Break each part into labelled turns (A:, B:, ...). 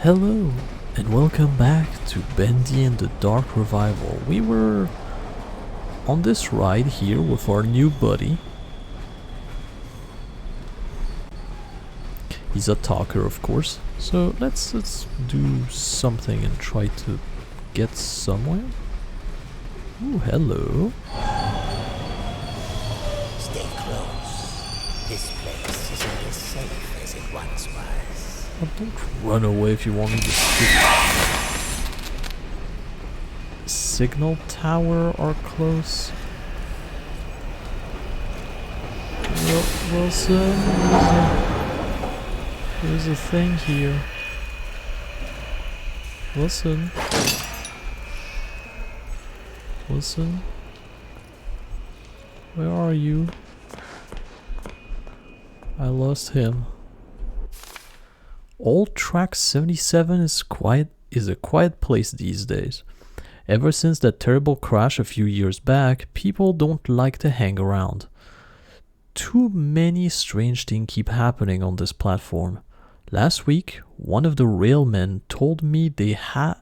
A: Hello, and welcome back to Bendy and the Dark Revival. We were on this ride here with our new buddy. He's a talker, of course, so let's do something and try to get somewhere. Ooh, hello.
B: Stay close. This place isn't as safe as it once was.
A: Oh, don't run away if you want me to skip. Signal tower are close. Wilson, there's a thing here. Wilson. Wilson? Where are you? I lost him. Old Track 77 is a quiet place these days. Ever since that terrible crash a few years back, people don't like to hang around. Too many strange things keep happening on this platform. Last week, one of the railmen told me they had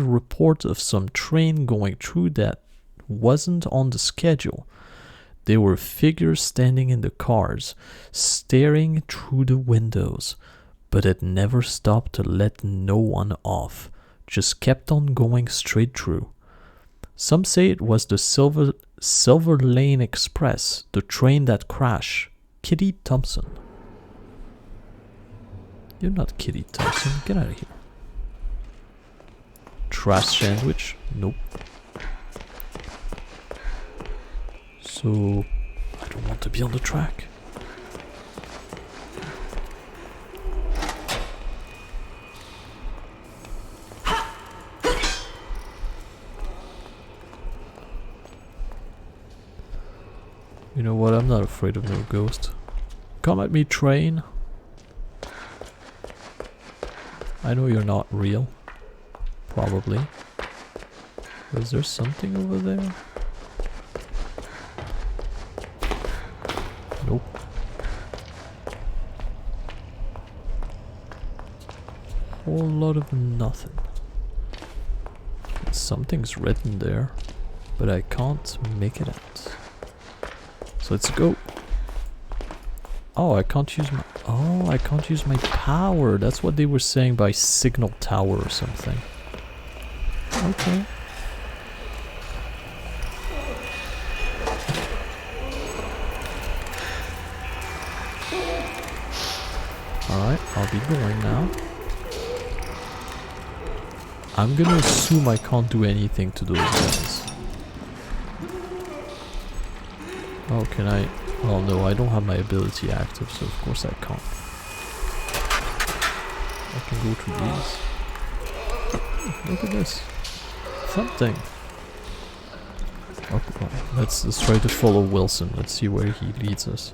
A: reports of some train going through that wasn't on the schedule. There were figures standing in the cars, staring through the windows, but it never stopped to let no one off, just kept on going straight through. Some say it was the Silver Lane Express, the train that crashed. Kitty Thompson. You're not Kitty Thompson, get out of here. Trash sandwich? Nope. So, I don't want to be on the track. You know what, I'm not afraid of no ghost. Come at me, train. I know you're not real. Probably. Is there something over there? Nope. Whole lot of nothing. Something's written there, but I can't make it out. So let's go. Oh, I can't use my power. That's what they were saying by signal tower or something. Okay. Alright, I'll be going now. I'm gonna assume I can't do anything to those guys. Oh, can I? Oh no, I don't have my ability active, so of course I can't. I can go through these. Look at this. Something. Okay, let's try to follow Wilson. Let's see where he leads us.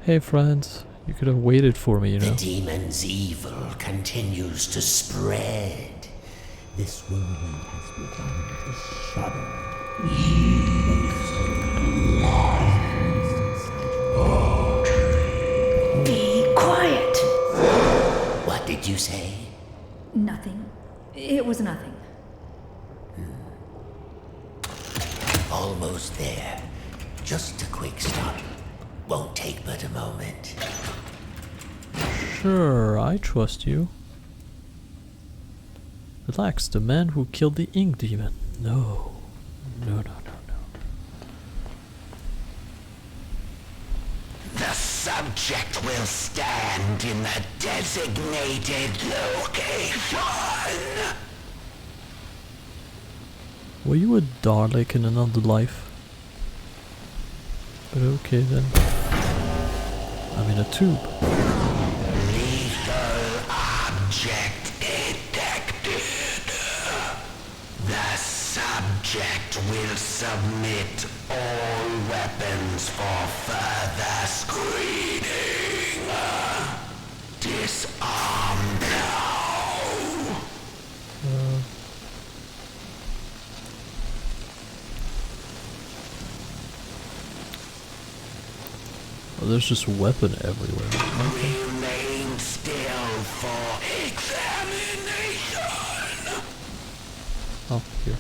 A: Hey friends. You could have waited for me, you know.
B: The demon's evil continues to spread. This world has begun to shudder.
C: Be quiet.
B: What did you say?
C: Nothing. It was nothing.
B: Almost there. Just a quick stop. Won't take but a moment.
A: Sure, I trust you. Relax, the man who killed the ink demon. No. No.
B: The subject will stand in the designated location.
A: Were you a Dalek in another life? But okay then. I'm in a tube.
B: Lethal object detected. The subject will submit all weapons for further screening. Disarm now.
A: Oh, there's just a weapon everywhere. Okay.
B: Remain still for examination.
A: Oh, here.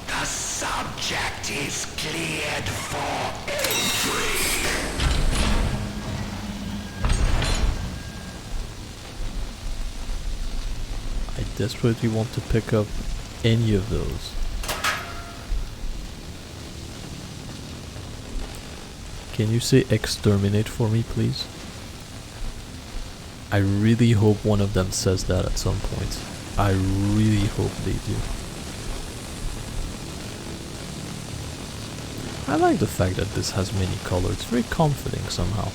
B: The subject is cleared for entry.
A: I desperately want to pick up any of those. Can you say exterminate for me, please? I really hope one of them says that at some point. I really hope they do. I like the fact that this has many colors. It's very comforting somehow.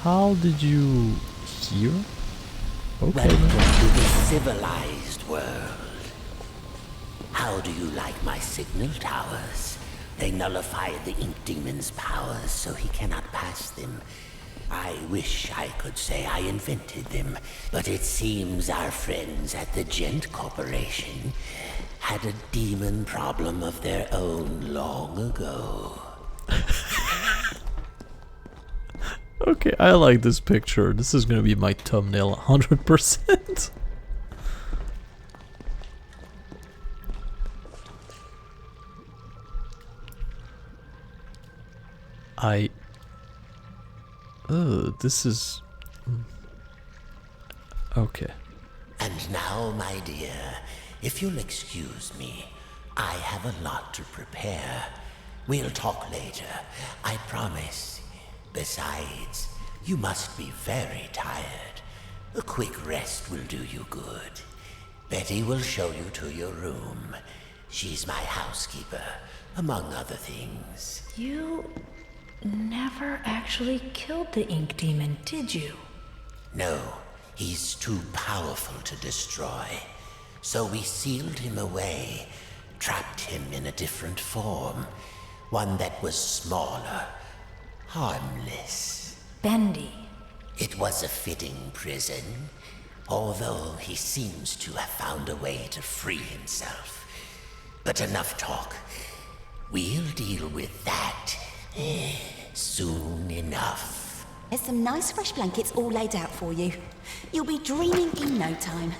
A: How did you hear? Okay.
B: Welcome to the civilized world. How do you like my signal towers? They nullify the Ink Demon's powers so he cannot pass them. I wish I could say I invented them, but it seems our friends at the Gent Corporation had a demon problem of their own long ago.
A: Okay, I like this picture. This is gonna be my thumbnail 100%. This is... Okay.
B: And now, my dear, if you'll excuse me, I have a lot to prepare. We'll talk later, I promise. Besides, you must be very tired. A quick rest will do you good. Betty will show you to your room. She's my housekeeper, among other things.
C: You never actually killed the Ink Demon, did you?
B: No, he's too powerful to destroy. So we sealed him away, trapped him in a different form. One that was smaller, harmless.
C: Bendy.
B: It was a fitting prison, although he seems to have found a way to free himself. But enough talk. We'll deal with that soon enough.
D: There's some nice fresh blankets all laid out for you. You'll be dreaming in no time.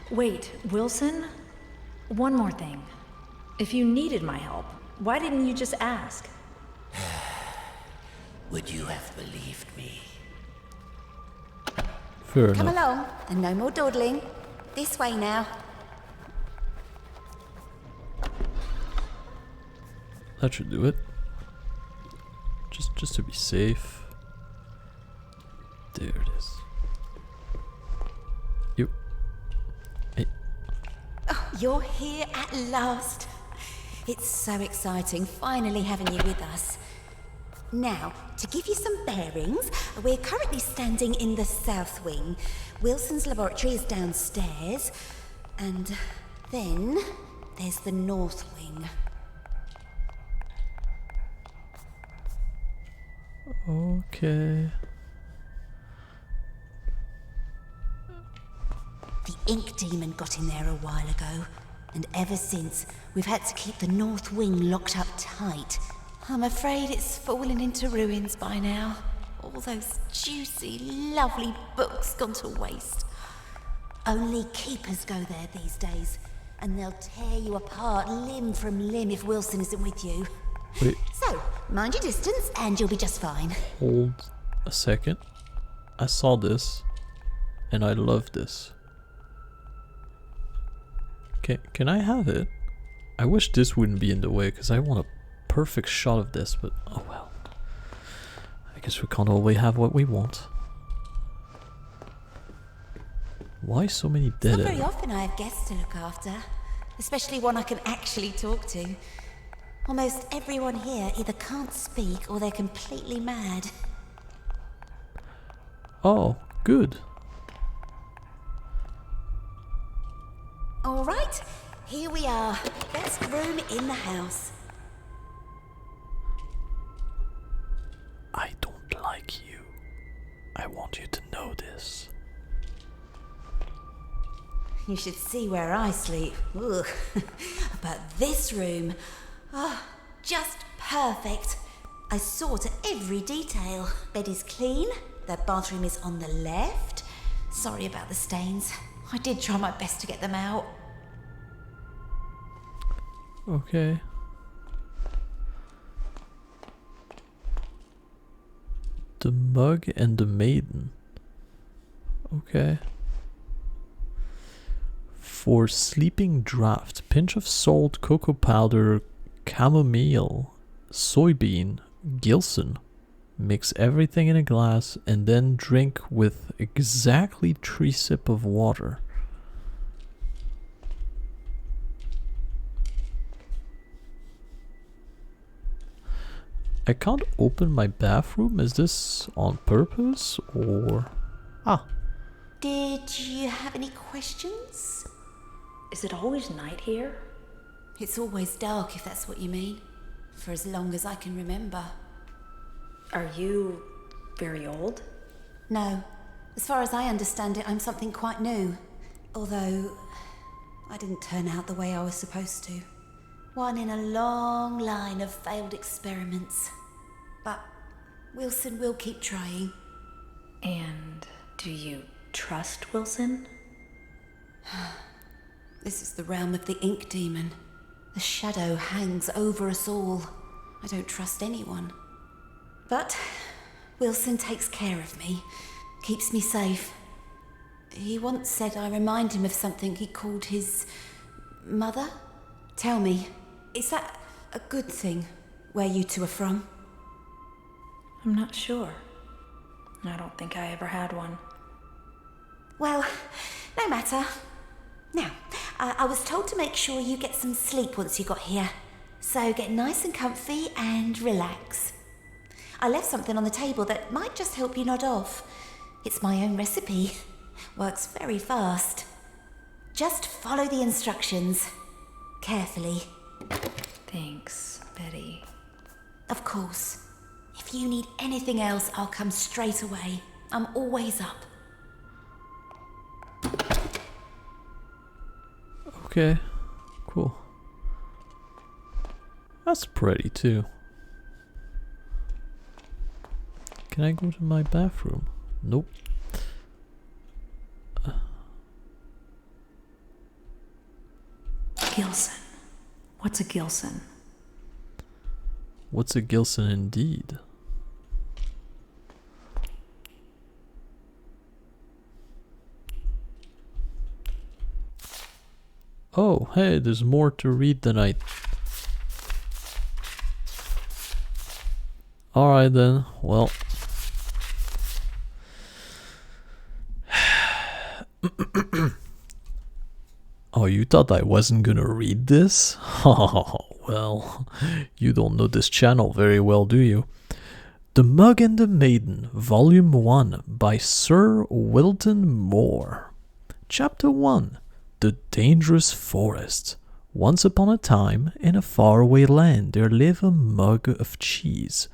C: Wait, Wilson? One more thing. If you needed my help, why didn't you just ask?
B: Would you have believed me?
A: Fair
D: Come
A: enough.
D: along, and no more dawdling. This way now.
A: That should do it. Just to be safe. There it is. You. Hey.
D: Oh, you're here at last. It's so exciting finally having you with us. Now, to give you some bearings, we're currently standing in the south wing. Wilson's laboratory is downstairs. And then there's the north wing.
A: Okay.
D: The Ink Demon got in there a while ago, and ever since, we've had to keep the north wing locked up tight. I'm afraid it's fallen into ruins by now. All those juicy, lovely books gone to waste. Only keepers go there these days, and they'll tear you apart limb from limb if Wilson isn't with you.
A: Wait,
D: So, mind your distance, and you'll be just fine.
A: hold a second. I saw this, and I love this. Can I have it? I wish this wouldn't be in the way, because I want a perfect shot of this, but oh well. I guess we can't always have what we want. Why so many
D: Not
A: dead
D: very
A: end?
D: often I have guests to look after, especially one I can actually talk to. Almost everyone here either can't speak or they're completely mad.
A: Oh, good.
D: All right, here we are. Best room in the house.
A: I don't like you. I want you to know this.
D: You should see where I sleep. Ugh. But this room, oh, just perfect. I saw to every detail. Bed is clean, the bathroom is on the left. Sorry about the stains. I did try my best to get them out.
A: Okay. The mug and the maiden. Okay. For sleeping draught, pinch of salt, cocoa powder, chamomile, soybean, gilson. Mix everything in a glass and then drink with exactly 3 sips of water. I can't open my bathroom. Is this on purpose or... Ah.
D: Did you have any questions?
C: Is it always night here?
D: It's always dark, if that's what you mean. For as long as I can remember.
C: Are you very old?
D: No. As far as I understand it, I'm something quite new. Although, I didn't turn out the way I was supposed to. One in a long line of failed experiments. But Wilson will keep trying.
C: And do you trust Wilson?
D: This is the realm of the ink demon. The shadow hangs over us all. I don't trust anyone. But Wilson takes care of me, keeps me safe. He once said I remind him of something he called his mother. Tell me, is that a good thing, where you two are from?
C: I'm not sure. I don't think I ever had one.
D: Well, no matter. Now, I was told to make sure you get some sleep once you got here. So get nice and comfy and relax. I left something on the table that might just help you nod off. It's my own recipe. Works very fast. Just follow the instructions. Carefully.
C: Thanks, Betty.
D: Of course. If you need anything else, I'll come straight away. I'm always up.
A: Okay, cool. That's pretty too. Can I go to my bathroom? Nope.
C: Gilson. What's a Gilson?
A: What's a Gilson indeed? Oh, hey, there's more to read than I... Alright then, well... Oh, you thought I wasn't gonna read this? Oh, well, you don't know this channel very well, do you? The Mug and the Maiden, Volume 1, by Sir Wilton Moore. Chapter 1. The Dangerous Forest. Once upon a time, in a faraway land, there lived a mug of cheese.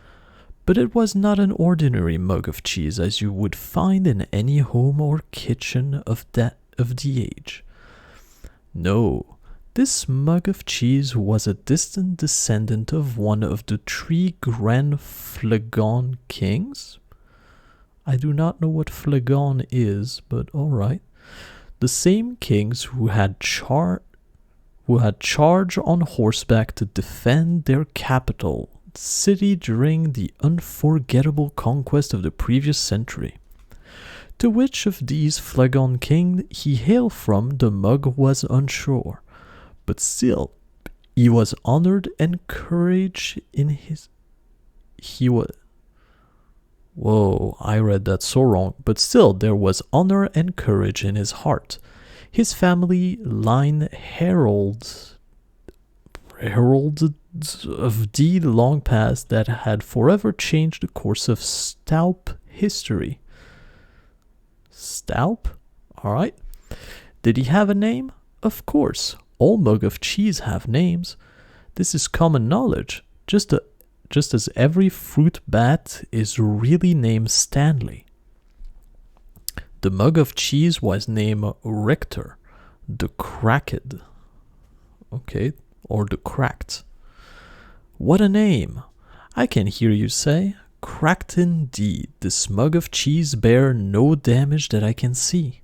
A: But it was not an ordinary mug of cheese as you would find in any home or kitchen of the age. No, this mug of cheese was a distant descendant of one of the 3 Grand Flagon kings. I do not know what Flagon is, but alright. The same kings who had charge on horseback to defend their capital city during the unforgettable conquest of the previous century. To which of these Flagon kings he hailed from, the mug was unsure, but still he was honored and encouraged in his... Whoa, I read that so wrong, but still there was honor and courage in his heart. His family line heralded of deed long past that had forever changed the course of Staup history. Staup? Alright. Did he have a name? Of course. All mug of cheese have names. This is common knowledge. Just as every fruit bat is really named Stanley. The mug of cheese was named Richter, the Cracked. Okay, or the Cracked. What a name! I can hear you say, cracked indeed, this mug of cheese bear no damage that I can see.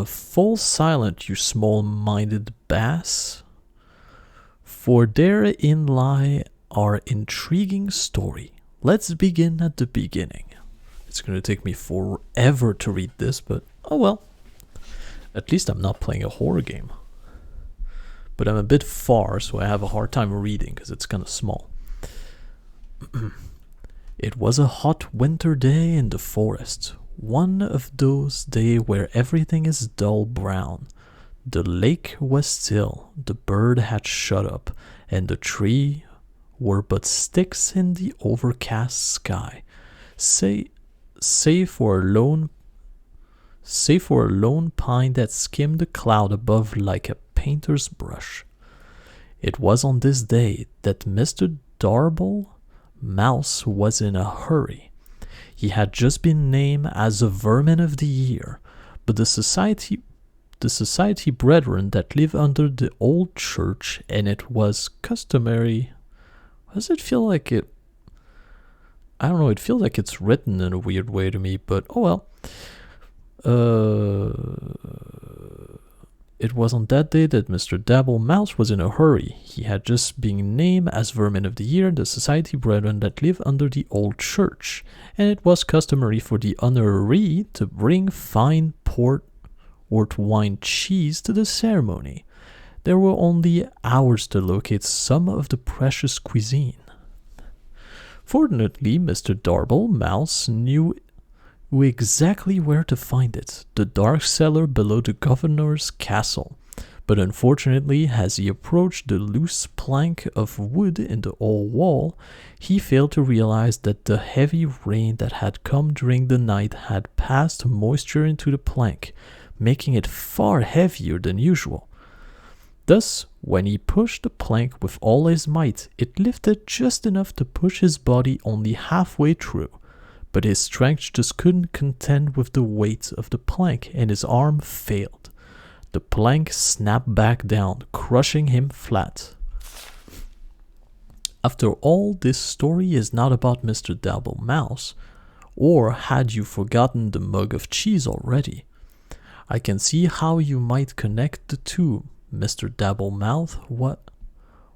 A: Fall silent, you small-minded bass, for therein lie our intriguing story. Let's begin at the beginning. It's going to take me forever to read this, but oh well. At least I'm not playing a horror game. But I'm a bit far, so I have a hard time reading because it's kind of small. It was a hot winter day in the forest. One of those days where everything is dull brown. The lake was still, the bird had shut up, and the tree were but sticks in the overcast sky, save for a lone pine that skimmed the cloud above like a painter's brush. It was on this day that Mr. Darble Mouse was in a hurry. He had just been named as the Vermin of the Year, but the society brethren that live under the old church, and it was customary. Does it feel like it? I don't know, it feels like it's written in a weird way to me, but oh well. It was on that day that Mr. Dabble Mouse was in a hurry. He had just been named as Vermin of the Year, the society brethren that live under the old church, and it was customary for the honoree to bring fine port wine cheese to the ceremony. There were only hours to locate some of the precious cuisine. Fortunately, Mr. Darble Mouse knew exactly where to find it, the dark cellar below the governor's castle. But unfortunately, as he approached the loose plank of wood in the old wall, he failed to realize that the heavy rain that had come during the night had passed moisture into the plank, making it far heavier than usual. Thus, when he pushed the plank with all his might, it lifted just enough to push his body only halfway through. But his strength just couldn't contend with the weight of the plank, and his arm failed. The plank snapped back down, crushing him flat. After all, this story is not about Mr. Dabble Mouse, or had you forgotten the mug of cheese already? I can see how you might connect the two. Mr. Dabble Mouth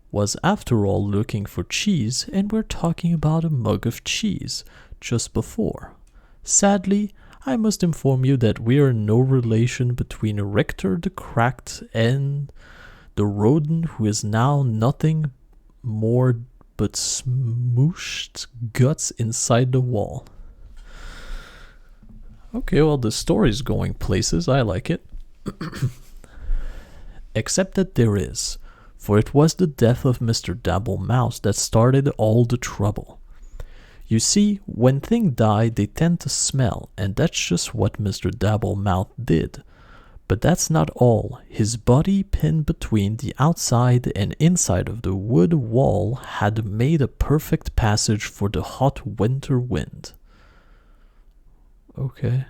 A: was after all looking for cheese, and we're talking about a mug of cheese just before. Sadly, I must inform you that we are no relation between Richter the Cracked and the rodent who is now nothing more but smooshed guts inside the wall. Okay, well, the story's going places. I like it. Except that there is, for it was the death of Mr. Dabble Mouse that started all the trouble. You see, when things die, they tend to smell, and that's just what Mr. Dabble Mouth did. But that's not all. His body, pinned between the outside and inside of the wood wall, had made a perfect passage for the hot winter wind. Okay.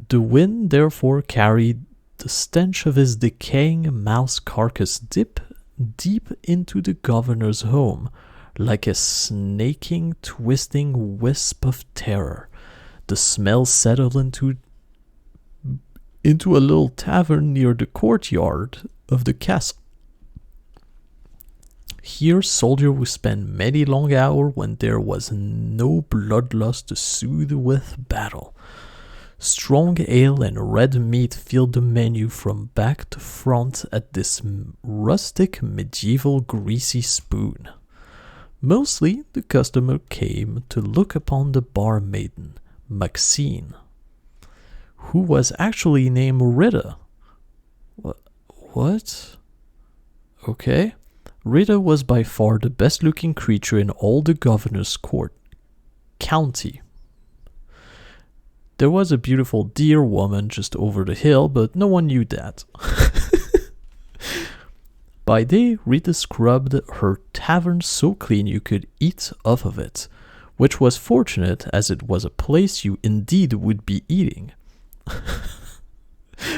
A: The wind therefore carried the stench of his decaying mouse carcass deep into the governor's home, like a snaking, twisting wisp of terror. The smell settled into a little tavern near the courtyard of the castle. Here soldier would spend many long hours when there was no bloodlust to soothe with battle. Strong ale and red meat filled the menu from back to front at this rustic, medieval, greasy spoon. Mostly, the customer came to look upon the bar maiden, Maxine, who was actually named Rita. What? Okay. Rita was by far the best-looking creature in all the governor's county. There was a beautiful deer woman just over the hill, but no one knew that. By day, Rita scrubbed her tavern so clean you could eat off of it, which was fortunate as it was a place you indeed would be eating,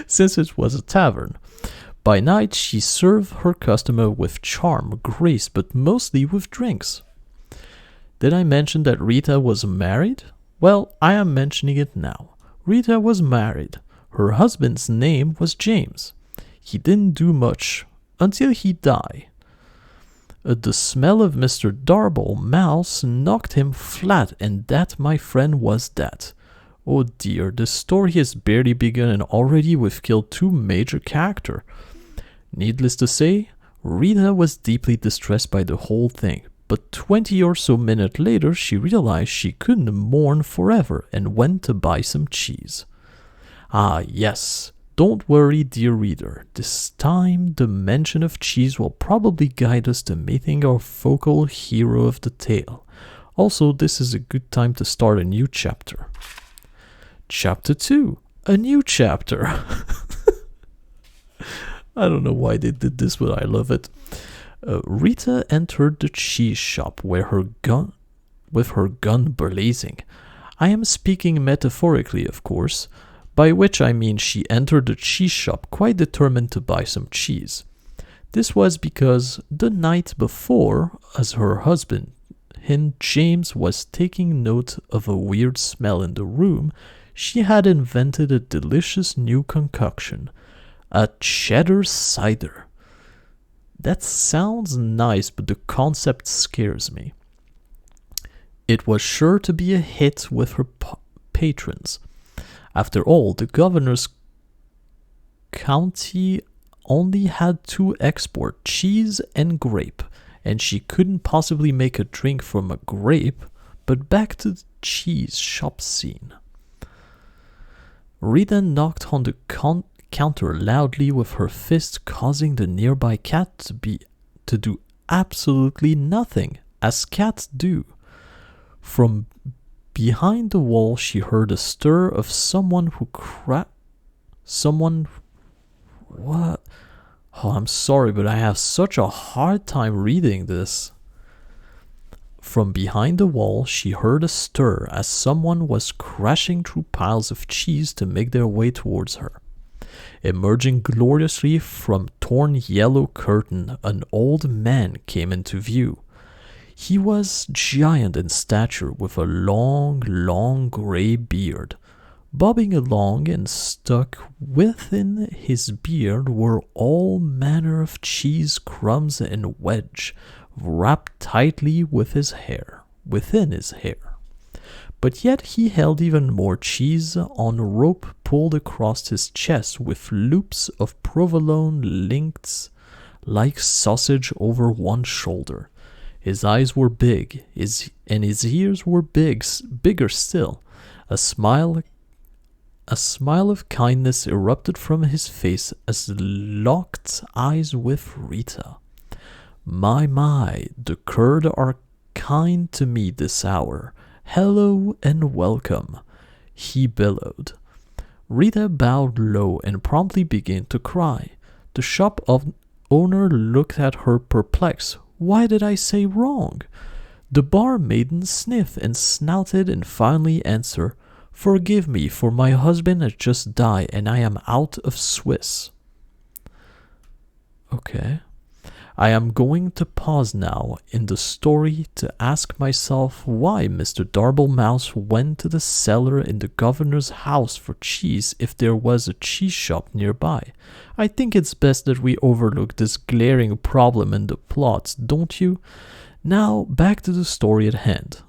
A: since it was a tavern. By night, she served her customer with charm, grace, but mostly with drinks. Did I mention that Rita was married? Well, I am mentioning it now. Rita was married. Her husband's name was James. He didn't do much until he died. The smell of Mr. Darble Mouse knocked him flat, and that, my friend, was that. Oh dear, the story has barely begun and already we've killed 2 major characters. Needless to say, Rita was deeply distressed by the whole thing, but 20 or so minutes later she realized she couldn't mourn forever and went to buy some cheese. Ah yes, don't worry, dear reader, this time the mention of cheese will probably guide us to meeting our focal hero of the tale. Also, this is a good time to start a new chapter. Chapter 2, a new chapter. I don't know why they did this, but I love it. Rita entered the cheese shop with her gun blazing. I am speaking metaphorically, of course, by which I mean she entered the cheese shop quite determined to buy some cheese. This was because the night before, as her husband, James, was taking note of a weird smell in the room, she had invented a delicious new concoction, a cheddar cider. That sounds nice, but the concept scares me. It was sure to be a hit with her patrons. After all, the governor's county only had 2 exports, cheese and grape, and she couldn't possibly make a drink from a grape. But back to the cheese shop scene. Rita knocked on the counter loudly with her fist, causing the nearby cat to do absolutely nothing, as cats do. From behind the wall, she heard a stir of someone who What? Oh, I'm sorry, but I have such a hard time reading this. From behind the wall, she heard a stir as someone was crashing through piles of cheese to make their way towards her. Emerging gloriously from torn yellow curtain, an old man came into view. He was giant in stature with a long gray beard. Bobbing along and stuck within his beard were all manner of cheese crumbs and wedge, wrapped tightly within his hair. But yet he held even more cheese on a rope pulled across his chest with loops of provolone linked like sausage over one shoulder. His eyes were big, and his ears were bigger still. A smile of kindness erupted from his face as he locked eyes with Rita. My, the Kurd are kind to me this hour. Hello and welcome, he bellowed. Rita bowed low and promptly began to cry. The shop owner looked at her perplexed. Why did I say wrong? The bar maiden sniffed and snouted and finally answered, Forgive me, for my husband has just died and I am out of Swiss. Okay. I am going to pause now in the story to ask myself why Mr. Darble Mouse went to the cellar in the governor's house for cheese if there was a cheese shop nearby. I think it's best that we overlook this glaring problem in the plot, don't you? Now, back to the story at hand.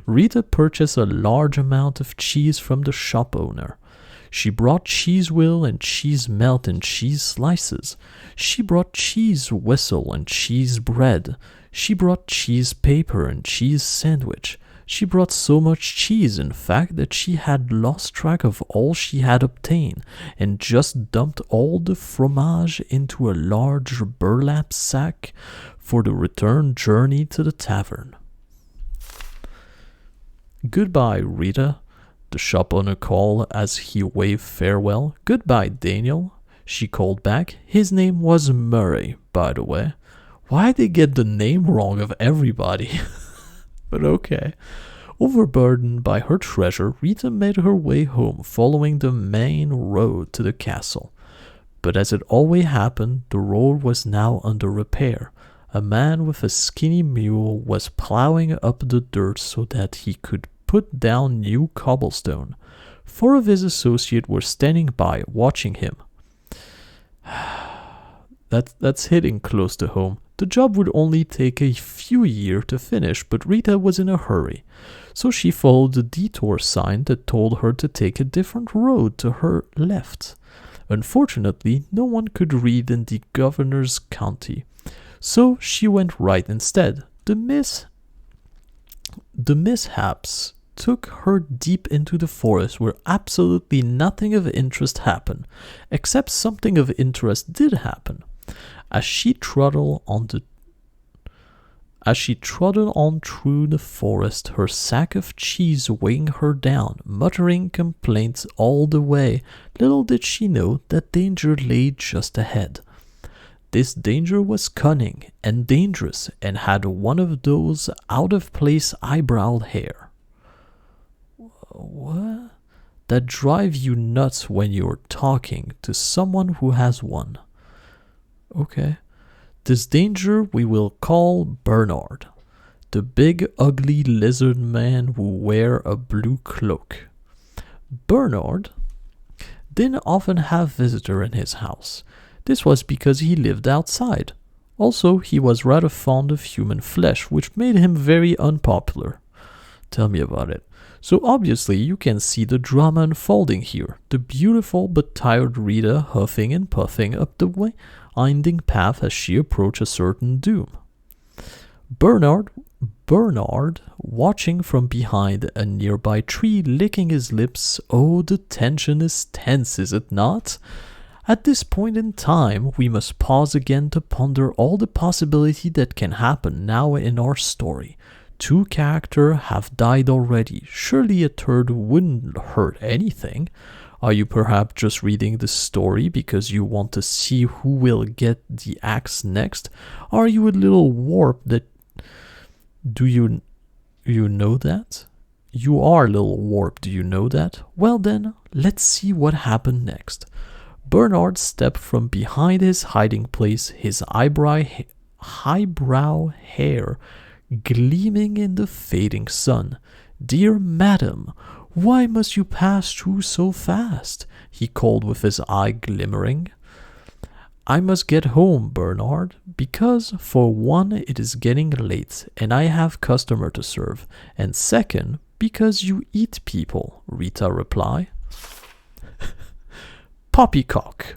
A: Rita purchased a large amount of cheese from the shop owner. She brought cheese wheel and cheese melt and cheese slices. She brought cheese whistle and cheese bread. She brought cheese paper and cheese sandwich. She brought so much cheese, in fact, that she had lost track of all she had obtained and just dumped all the fromage into a large burlap sack for the return journey to the tavern. Goodbye, Rita, the shop owner called as he waved farewell. Goodbye, Daniel, she called back. His name was Murray, by the way. Why'd they get the name wrong of everybody? But okay. Overburdened by her treasure, Rita made her way home, following the main road to the castle. But as it always happened, the road was now under repair. A man with a skinny mule was plowing up the dirt so that he could put down new cobblestone. Four of his associates were standing by, watching him. That's hitting close to home. The job would only take a few years to finish, but Rita was in a hurry. So she followed the detour sign that told her to take a different road to her left. Unfortunately, no one could read in the governor's county, so she went right instead. The mishaps took her deep into the forest where absolutely nothing of interest happened, except something of interest did happen. As she trotted on through the forest, her sack of cheese weighing her down, muttering complaints all the way, little did she know that danger lay just ahead. This danger was cunning and dangerous and had one of those out-of-place eyebrow hair. What? That drive you nuts when you're talking to someone who has one. Okay. This danger we will call Bernard, the big ugly lizard man who wear a blue cloak. Bernard didn't often have visitor in his house. This was because he lived outside. Also, he was rather fond of human flesh, which made him very unpopular. Tell me about it. So obviously you can see the drama unfolding here. The beautiful but tired Rita huffing and puffing up the winding path as she approached a certain doom. Bernard, watching from behind a nearby tree, licking his lips. Oh, the tension is tense, is it not? At this point in time, we must pause again to ponder all the possibility that can happen now in our story. 2 characters have died already. Surely a third wouldn't hurt anything. Are you perhaps just reading the story because you want to see who will get the axe next? Are you a little warped that... Do you know that? You are a little warped, do you know that? Well then, let's see what happened next. Bernard stepped from behind his hiding place, his highbrow hair gleaming in the fading sun. "Dear madam, why must you pass through so fast?" he called with his eye glimmering. "I must get home, Bernard, because for one, it is getting late and I have customer to serve, and second, because you eat people," Rita replied. Poppycock,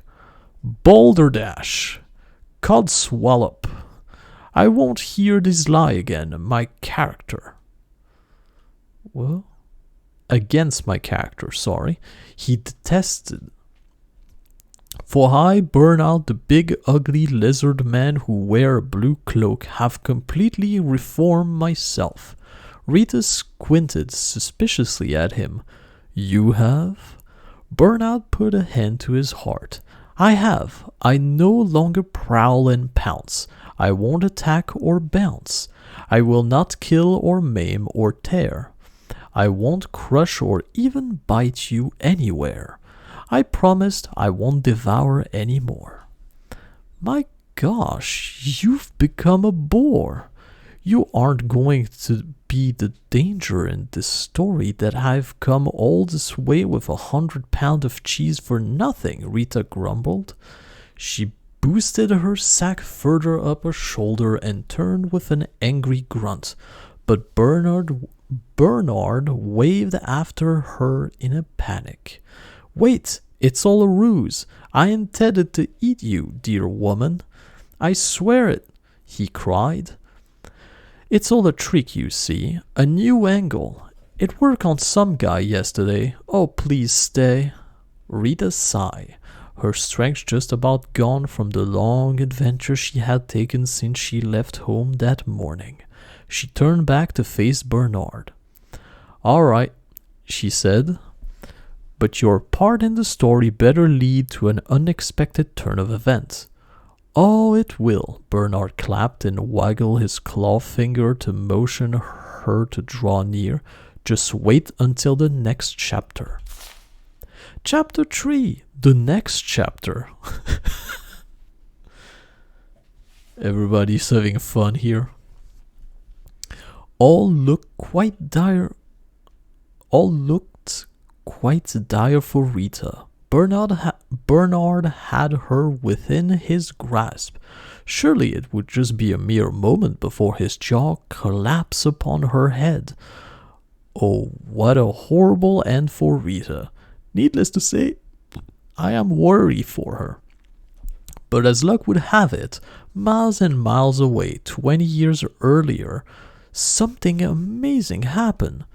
A: Boulderdash, Codswallop. I won't hear this lie again, my character. Well, against my character, sorry. He detested. For I, Bernard, the big ugly lizard man who wear a blue cloak, have completely reformed myself. Rita squinted suspiciously at him. You have? Bernard put a hand to his heart. I have. I no longer prowl and pounce. I won't attack or bounce. I will not kill or maim or tear. I won't crush or even bite you anywhere. I promised I won't devour any more. My gosh, you've become a bore. You aren't going to be the danger in this story that I've come all this way with 100 pounds of cheese for nothing, Rita grumbled. She boosted her sack further up her shoulder and turned with an angry grunt, but Bernard waved after her in a panic. Wait, it's all a ruse. I intended to eat you, dear woman. I swear it, he cried. It's all a trick, you see. A new angle. It worked on some guy yesterday. Oh, please stay. Rita sighed, her strength just about gone from the long adventure she had taken since she left home that morning. She turned back to face Bernard. All right, she said, but your part in the story better lead to an unexpected turn of events. Oh, it will, Bernard clapped and waggled his claw finger to motion her to draw near. Just wait until the next chapter. Chapter 3, the next chapter. Everybody's having fun here. All looked quite dire for Rita. Bernard had her within his grasp. Surely it would just be a mere moment before his jaw collapsed upon her head. Oh, what a horrible end for Rita. Needless to say, I am worried for her. But as luck would have it, miles and miles away, 20 years earlier, something amazing happened.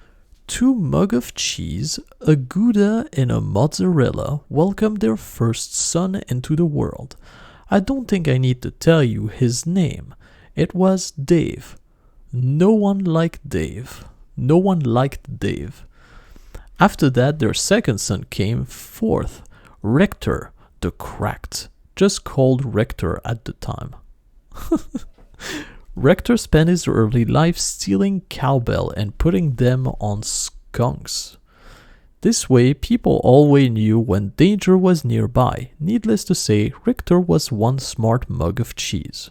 A: 2 mugs of cheese, a Gouda and a mozzarella welcomed their first son into the world. I don't think I need to tell you his name. It was Dave. No one liked Dave. After that, their second son came forth, Richter the Cracked, just called Richter at the time. Richter spent his early life stealing cowbell and putting them on skunks. This way, people always knew when danger was nearby. Needless to say, Richter was one smart mug of cheese.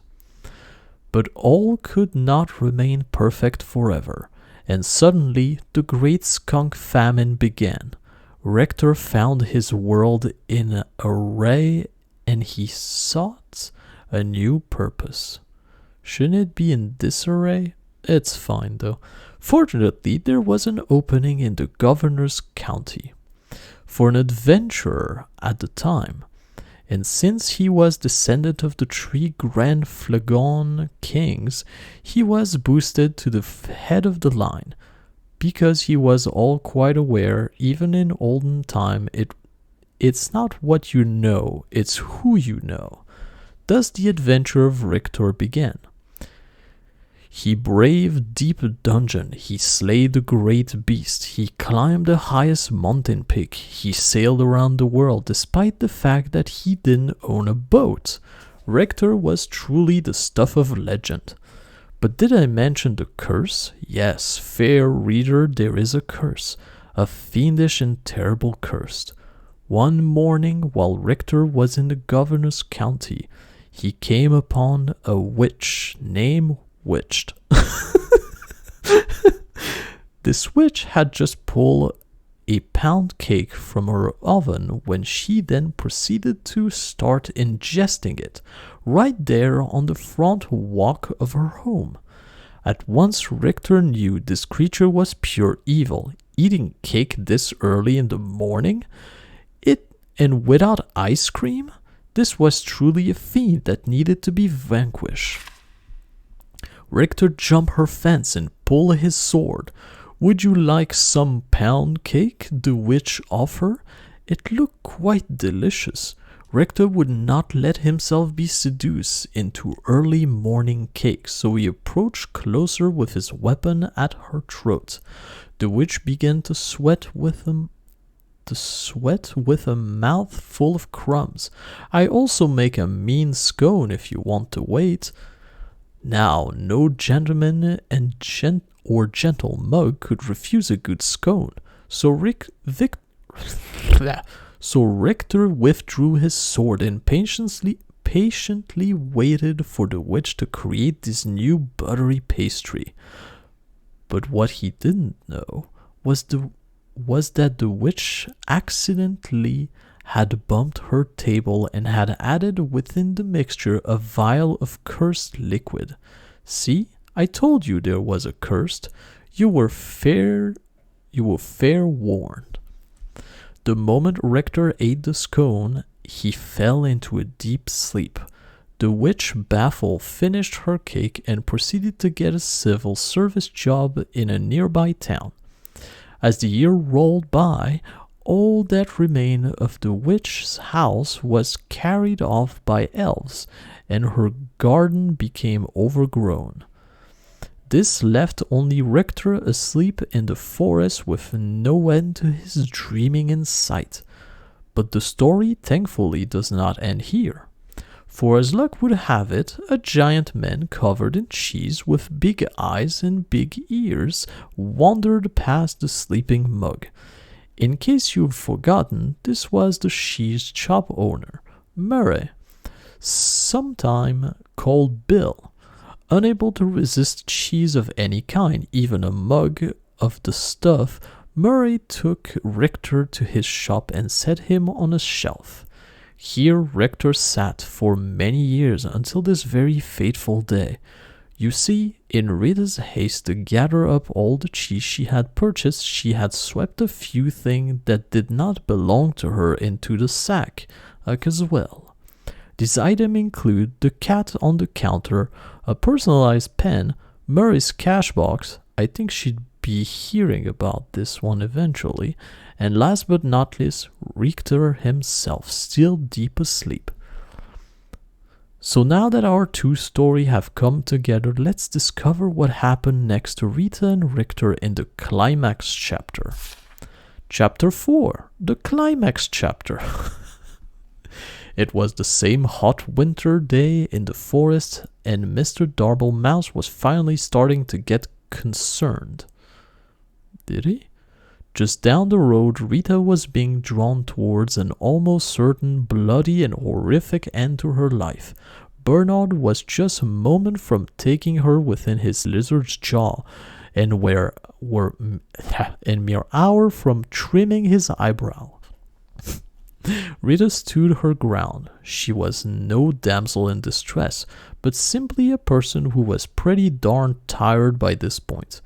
A: But all could not remain perfect forever, and suddenly the great skunk famine began. Richter found his world in array, and he sought a new purpose. Shouldn't it be in disarray? It's fine though. Fortunately, there was an opening in the governor's county for an adventurer at the time, and since he was descendant of the 3 Grand Flagon kings, he was boosted to the head of the line, because he was all quite aware, even in olden time, it's not what you know, it's who you know. Thus the adventure of Richter began. He braved deep dungeon, he slayed the great beast, he climbed the highest mountain peak, he sailed around the world despite the fact that he didn't own a boat. Richter was truly the stuff of legend. But did I mention the curse? Yes, fair reader, there is a curse, a fiendish and terrible curse. One morning, while Richter was in the governor's county, he came upon a witch named Witched. This witch had just pulled a pound cake from her oven when she then proceeded to start ingesting it right there on the front walk of her home. At once Richter knew this creature was pure evil. Eating cake this early in the morning? And without ice cream? This was truly a fiend that needed to be vanquished. Richter jumped her fence and pulled his sword. Would you like some pound cake? The witch offered. It looked quite delicious. Richter would not let himself be seduced into early morning cake, so he approached closer with his weapon at her throat. The witch began to sweat with a mouth full of crumbs. I also make a mean scone if you want to wait. Now, no gentleman or gentle mug could refuse a good scone, so Richter withdrew his sword and patiently waited for the witch to create this new buttery pastry. But what he didn't know was that the witch accidentally had bumped her table and had added within the mixture a vial of cursed liquid. See, I told you there was a cursed. You were fair warned. The moment Richter ate the scone, he fell into a deep sleep. The witch, baffled, finished her cake and proceeded to get a civil service job in a nearby town. As the year rolled by, all that remained of the witch's house was carried off by elves, and her garden became overgrown. This left only Richter asleep in the forest with no end to his dreaming in sight. But the story, thankfully, does not end here. For as luck would have it, a giant man covered in cheese with big eyes and big ears wandered past the sleeping mug. In case you've forgotten, this was the cheese shop owner, Murray, sometime called Bill. Unable to resist cheese of any kind, even a mug of the stuff, Murray took Richter to his shop and set him on a shelf. Here Richter sat for many years until this very fateful day. You see, in Rita's haste to gather up all the cheese she had purchased, she had swept a few things that did not belong to her into the sack, as well. These items include the cat on the counter, a personalized pen, Murray's cash box, I think she'd be hearing about this one eventually, and last but not least, Richter himself, still deep asleep. So now that our two stories have come together, let's discover what happened next to Rita and Richter in the climax chapter. Chapter 4, the climax chapter. It was the same hot winter day in the forest, and Mr. Darble Mouse was finally starting to get concerned. Did he? Just down the road, Rita was being drawn towards an almost certain bloody and horrific end to her life. Bernard was just a moment from taking her within his lizard's jaw, and were a mere hour from trimming his eyebrow. Rita stood her ground. She was no damsel in distress, but simply a person who was pretty darn tired by this point.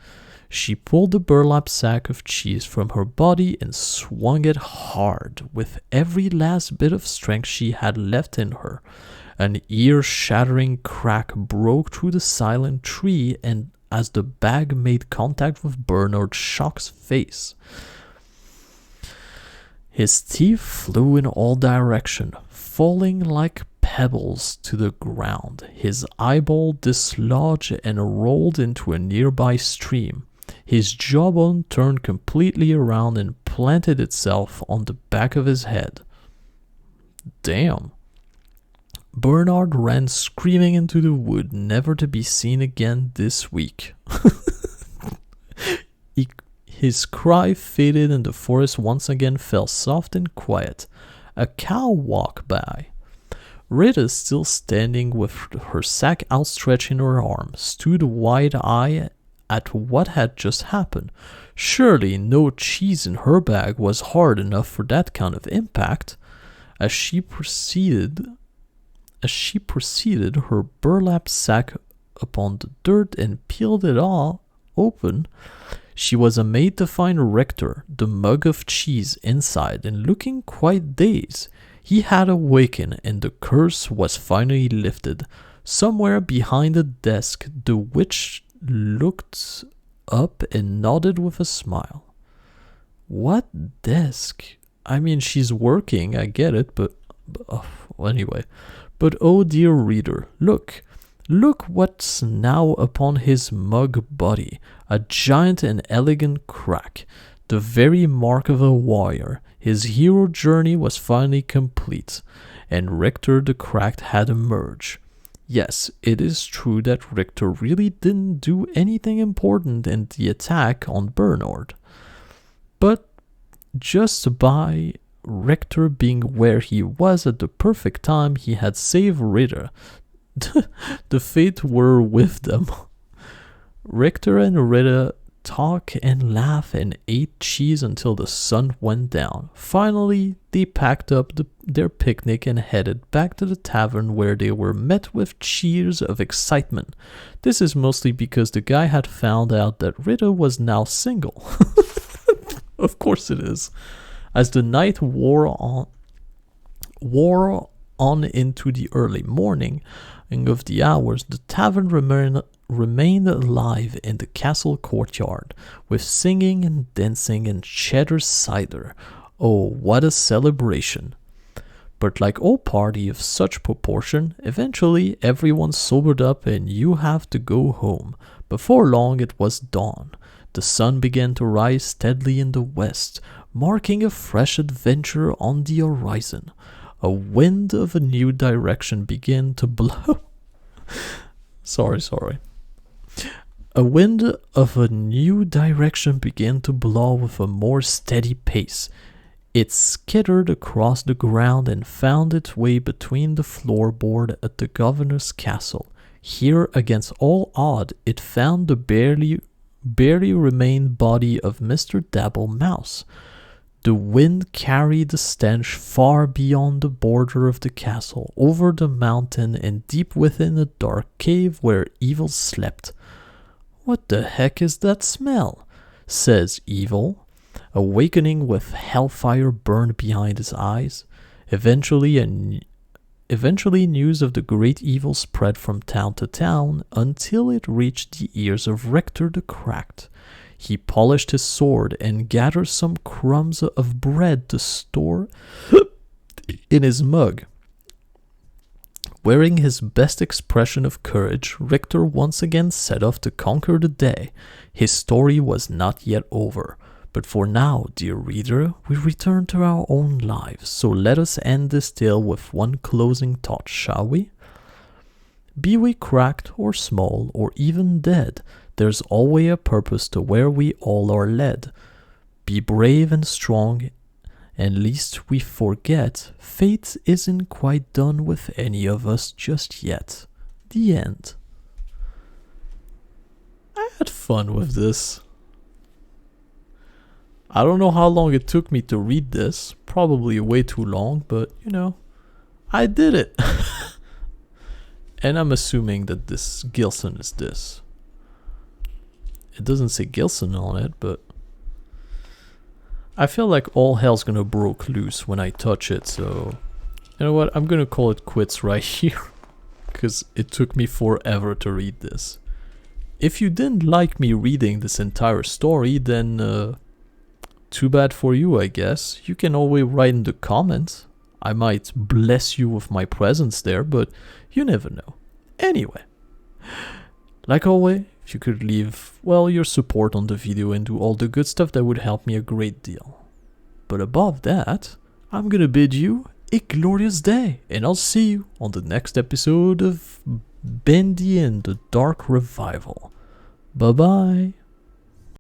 A: She pulled the burlap sack of cheese from her body and swung it hard with every last bit of strength she had left in her. An ear-shattering crack broke through the silent tree, and as the bag made contact with Bernard Shock's face, his teeth flew in all directions, falling like pebbles to the ground. His eyeball dislodged and rolled into a nearby stream. His jawbone turned completely around and planted itself on the back of his head. Damn. Bernard ran screaming into the wood, never to be seen again this week. His cry faded and the forest once again fell soft and quiet. A cow walked by. Rita, still standing with her sack outstretched in her arm, stood wide-eyed at what had just happened. Surely no cheese in her bag was hard enough for that kind of impact. As she proceeded, her burlap sack upon the dirt and peeled it all open, she was amazed to find Richter, the mug of cheese, inside and looking quite dazed. He had awakened and the curse was finally lifted. Somewhere behind the desk, the witch looked up and nodded with a smile. What desk? I mean, she's working, I get it, but anyway. But oh dear reader, look what's now upon his mug body, a giant and elegant crack, the very mark of a warrior. His hero journey was finally complete, and Richter the Cracked had emerged. Yes, it is true that Richter really didn't do anything important in the attack on Bernard. But just by Richter being where he was at the perfect time, he had saved Rita. The fate were with them. Richter and Rita talked and laughed and ate cheese until the sun went down. Finally, they packed up their picnic and headed back to the tavern, where they were met with cheers of excitement. This is mostly because the guy had found out that Rita was now single. Of course it is. As the night wore on into the early morning of the hours, the tavern remained alive in the castle courtyard, with singing and dancing and cheddar cider. Oh, what a celebration! But like all party of such proportion, eventually everyone sobered up and you have to go home. Before long it was dawn. The sun began to rise steadily in the west, marking a fresh adventure on the horizon. A wind of a new direction began to blow. Sorry. A wind of a new direction began to blow with a more steady pace. It skittered across the ground and found its way between the floorboard at the governor's castle. Here, against all odds, it found the barely remained body of Mr. Dabble Mouse. The wind carried the stench far beyond the border of the castle, over the mountain and deep within a dark cave where Evil slept. "What the heck is that smell?" says Evil, awakening with hellfire burned behind his eyes. Eventually news of the great evil spread from town to town until it reached the ears of Richter the Cracked. He polished his sword and gathered some crumbs of bread to store in his mug. Wearing his best expression of courage, Richter once again set off to conquer the day. His story was not yet over. But for now, dear reader, we return to our own lives, so let us end this tale with one closing thought, shall we? Be we cracked or small or even dead, there's always a purpose to where we all are led. Be brave and strong, and lest we forget, fate isn't quite done with any of us just yet. The end. I had fun with this. I don't know how long it took me to read this. Probably way too long, but you know, I did it. And I'm assuming that this Gilson is this. It doesn't say Gilson on it, but I feel like all hell's gonna broke loose when I touch it, so you know what, I'm gonna call it quits right here, because it took me forever to read this. If you didn't like me reading this entire story, then too bad for you, I guess. You can always write in the comments. I might bless you with my presence there, but you never know. Anyway, like always, if you could leave, well, your support on the video and do all the good stuff, that would help me a great deal. But above that, I'm gonna bid you a glorious day, and I'll see you on the next episode of Bendy and the Dark Revival. Bye bye.